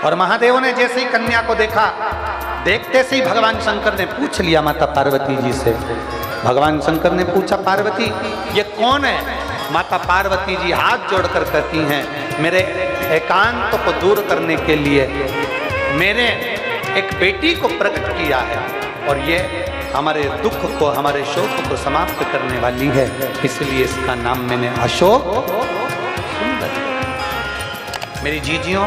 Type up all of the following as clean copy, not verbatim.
और महादेव ने जैसे ही कन्या को देखा, देखते से ही भगवान शंकर ने पूछ लिया माता पार्वती जी से। भगवान शंकर ने पूछा, पार्वती ये कौन है? माता पार्वती जी हाथ जोड़कर कहती हैं, मेरे एकांत को दूर करने के लिए मेरे एक बेटी को प्रकट किया है, और ये हमारे दुख को, हमारे शोक को समाप्त करने वाली है, इसलिए इसका नाम मैंने अशोक सुंदर। मेरी जीजियों,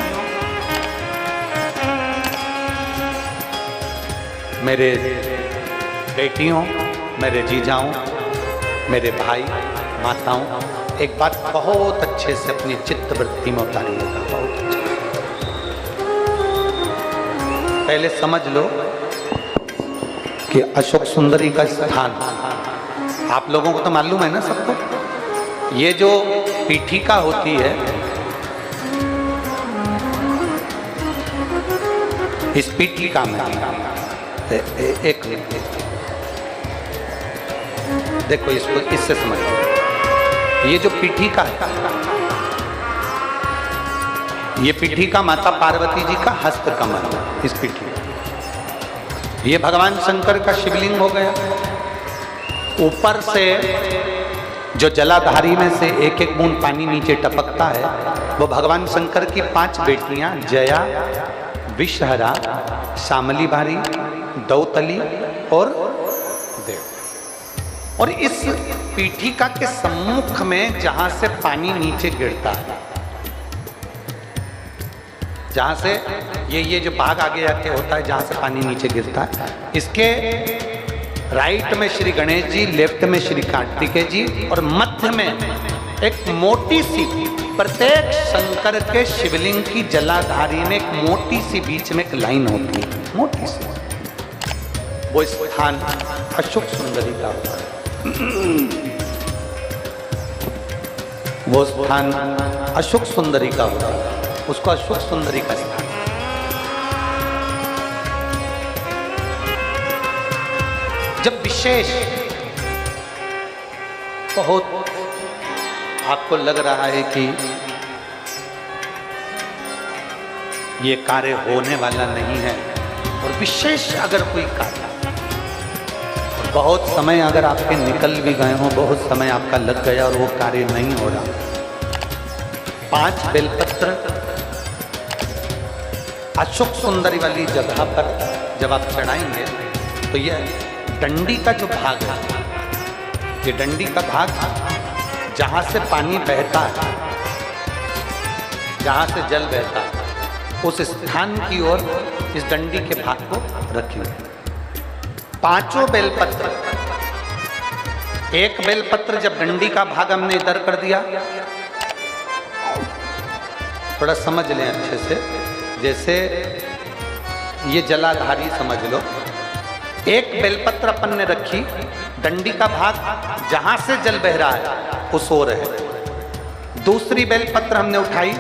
मेरे बेटियों, मेरे जीजाओं, मेरे भाई माताओं, एक बात बहुत अच्छे से अपनी चित्तवृत्ति में उतारिएगा। बहुत अच्छे पहले समझ लो कि अशोक सुंदरी का स्थान, आप लोगों को तो मालूम है ना सबको, ये जो पीठिका होती है, इस पीठिका में एक देखो, इसको इससे समझो, ये जो पीठिका है, ये पीठिका माता पार्वती जी का हस्त कमल है। इस पीठिका, ये भगवान शंकर का शिवलिंग हो गया। ऊपर से जो जलाधारी में से एक एक बूंद पानी नीचे टपकता है, वो भगवान शंकर की 5 बेटियां जया, विषहरा, शामली बारी, दौतली और देव। और इस पीठिका के सम्मुख में जहां से पानी नीचे गिरता है, जहां से ये जो भाग आगे आके होता है, जहां से पानी नीचे गिरता है, इसके राइट में श्री गणेश जी, लेफ्ट में श्री कार्तिकेय जी, और मध्य में एक मोटी सी, प्रत्येक शंकर के शिवलिंग की जलाधारी में एक मोटी सी बीच में एक लाइन होती है, मोटी सी। वो स्थान अशोक सुंदरी का होता है। वो स्थान अशोक सुंदरी का होता है, उसको अशोक सुंदरी का स्थान। जब विशेष बहुत आपको लग रहा है कि ये कार्य होने वाला नहीं है, और विशेष अगर कोई कार्य, और बहुत समय अगर आपके निकल भी गए हो, बहुत समय आपका लग गया और वो कार्य नहीं हो रहा, 5 बेलपत्र अशोक सुंदरी वाली जगह पर जब आप चढ़ाएंगे, तो ये डंडी का जो भाग है, ये डंडी का भाग जहां से पानी बहता है, जहां से जल बहता है, उस स्थान की ओर इस डंडी के भाग को रखेंगे। 5 बेलपत्र, एक बेलपत्र जब डंडी का भाग हमने इधर कर दिया, थोड़ा समझ लें अच्छे से, जैसे ये जलाधारी समझ लो, एक बेलपत्र अपन ने रखी, डंडी का भाग जहां से जल बह रहा है उस ओर है। दूसरी बेलपत्र हमने उठाई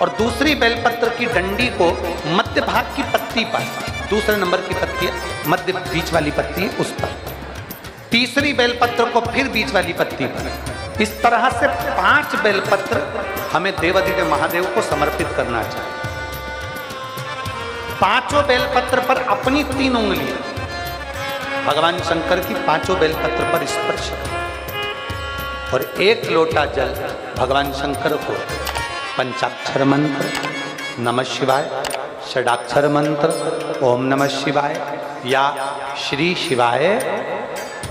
और दूसरी बेलपत्र की डंडी को मध्य भाग की पत्ती पर, दूसरे नंबर की पत्ती, मध्य बीच वाली पत्ती है उस पर, तीसरी बेलपत्र को फिर बीच वाली पत्ती पर। इस तरह से 5 बेलपत्र हमें देवाधिदेव महादेव को समर्पित करना चाहिए। 5 बेलपत्र पर अपनी 3 उंगलियां भगवान शंकर की 5 बेलपत्र पर स्पर्श करें, और 1 लोटा जल भगवान शंकर को पंचाक्षर मंत्र नमः शिवाय, षडाक्षर मंत्र ओम नमः शिवाय या श्री शिवाय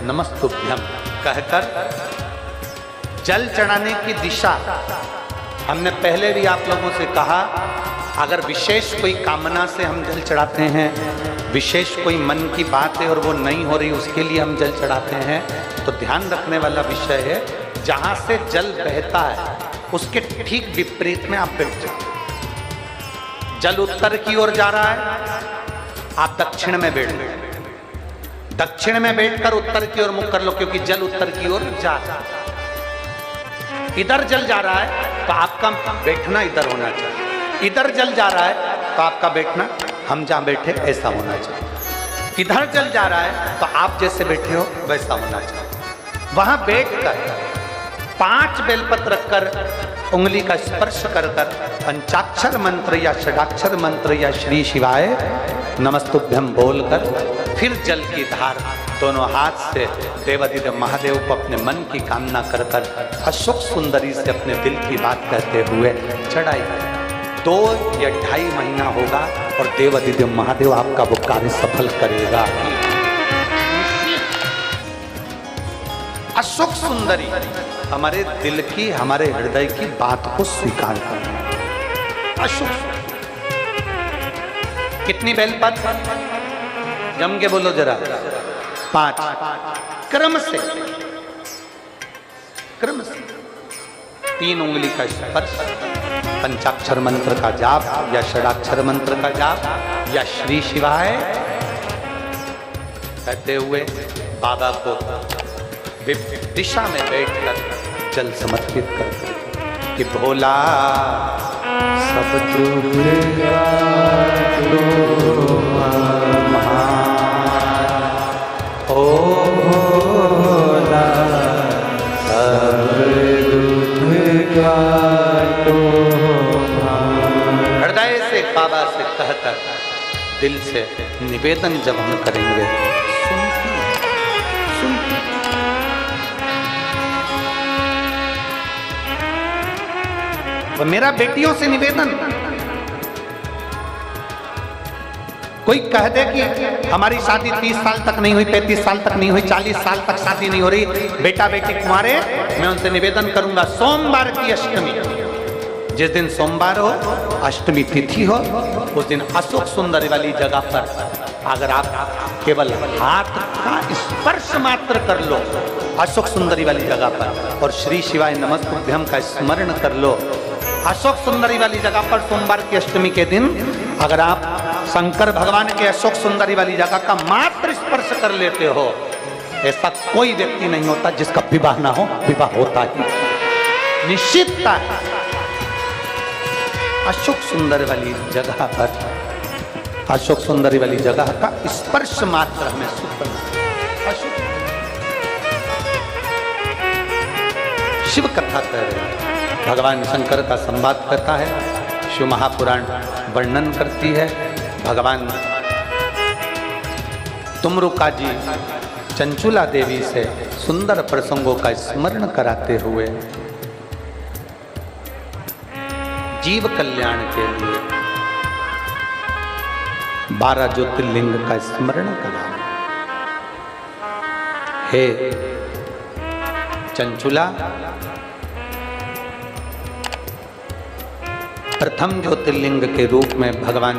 नमस्तुभ्यम कहकर जल चढ़ाने की दिशा। हमने पहले भी आप लोगों से कहा, अगर विशेष कोई कामना से हम जल चढ़ाते हैं, विशेष कोई मन की बात है और वो नहीं हो रही, उसके लिए हम जल चढ़ाते हैं, तो ध्यान रखने वाला विषय है, जहाँ से जल बहता है उसके ठीक विपरीत में आप बैठ जाओ। जल उत्तर की ओर जा रहा है, आप दक्षिण में बैठ लो, दक्षिण में बैठकर उत्तर की ओर मुख कर लो, क्योंकि जल उत्तर की ओर जा रहा है। इधर जल जा रहा है तो आपका बैठना इधर होना चाहिए, इधर जल जा रहा है तो आपका बैठना हम जहाँ बैठे ऐसा होना चाहिए। इधर जल जा रहा है तो आप जैसे बैठे हो वैसा होना चाहिए। वहां बैठकर 5 बेलपत्र रखकर उंगली का स्पर्श कर कर पंचाक्षर मंत्र या षडाक्षर मंत्र या श्री शिवाय नमस्तुभ्यम बोलकर फिर जल की धार दोनों हाथ से देवादिदेव महादेव को अपने मन की कामना कर कर अशोक सुंदरी से अपने दिल की बात कहते हुए चढ़ाई 2 या 2.5 महीना होगा और देवादिदेव महादेव आपका वो कार्य सफल करेगा। अशोक सुंदरी हमारे दिल की, हमारे हृदय की बात को स्वीकार करना। अशोक कितनी बेलपत्र? जम के बोलो जरा। 5 क्रम से 3 उंगली का स्पर्श, पंचाक्षर मंत्र का जाप या षडाक्षर मंत्र का जाप या श्री शिवाय कहते हुए बाबा को दिशा में बैठकर जल समर्पित करते कि भोला सब दुखेगा तो ओ भोला सब दुखेगा तो हृदय से बाबा से कहकर दिल से निवेदन जब हम करेंगे, तो मेरा बेटियों से निवेदन, कोई कह दे कि हमारी शादी 30 साल तक नहीं हुई, 35 साल तक नहीं हुई, 40 साल तक शादी नहीं हो रही, बेटा बेटी कुंवारे, मैं उनसे निवेदन करूंगा सोमवार की अष्टमी, जिस दिन सोमवार हो, अष्टमी तिथि हो, उस दिन अशोक सुंदरी वाली जगह पर अगर आप केवल हाथ का स्पर्श मात्र कर लो अशोक सुंदरी वाली जगह पर और श्री शिवाय नमस्तुभ्यम का स्मरण कर लो, अशोक सुंदरी वाली जगह पर सोमवार की अष्टमी के दिन अगर आप शंकर भगवान के अशोक सुंदरी वाली जगह का मात्र स्पर्श कर लेते हो, ऐसा कोई व्यक्ति नहीं होता जिसका विवाह ना हो, विवाह होता ही निश्चितता है। अशोक सुंदर वाली जगह पर, अशोक सुंदरी वाली जगह का स्पर्श मात्र हमें सुख करना। शिव कथा कर रहे हैं, भगवान शंकर का संवाद करता है, शिव महापुराण वर्णन करती है। भगवान तुमरुका जी चंचुला देवी से सुंदर प्रसंगों का स्मरण कराते हुए जीव कल्याण के लिए 12 ज्योतिर्लिंग का स्मरण करा। हे चंचुला, प्रथम ज्योतिर्लिंग के रूप में भगवान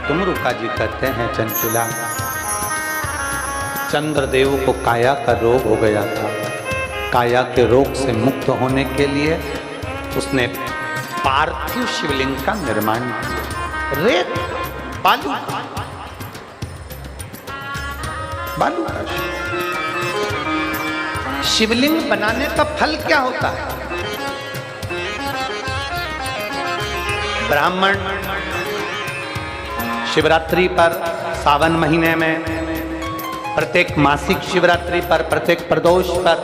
तुमरुका जी कहते हैं, चंचुला, चंद्रदेव को काया का रोग हो गया था। काया के रोग से मुक्त होने के लिए उसने पार्थिव शिवलिंग का निर्माण किया। रेत बालू का शिवलिंग बनाने का फल क्या होता है? ब्राह्मण शिवरात्रि पर, सावन महीने में, प्रत्येक मासिक शिवरात्रि पर, प्रत्येक प्रदोष पर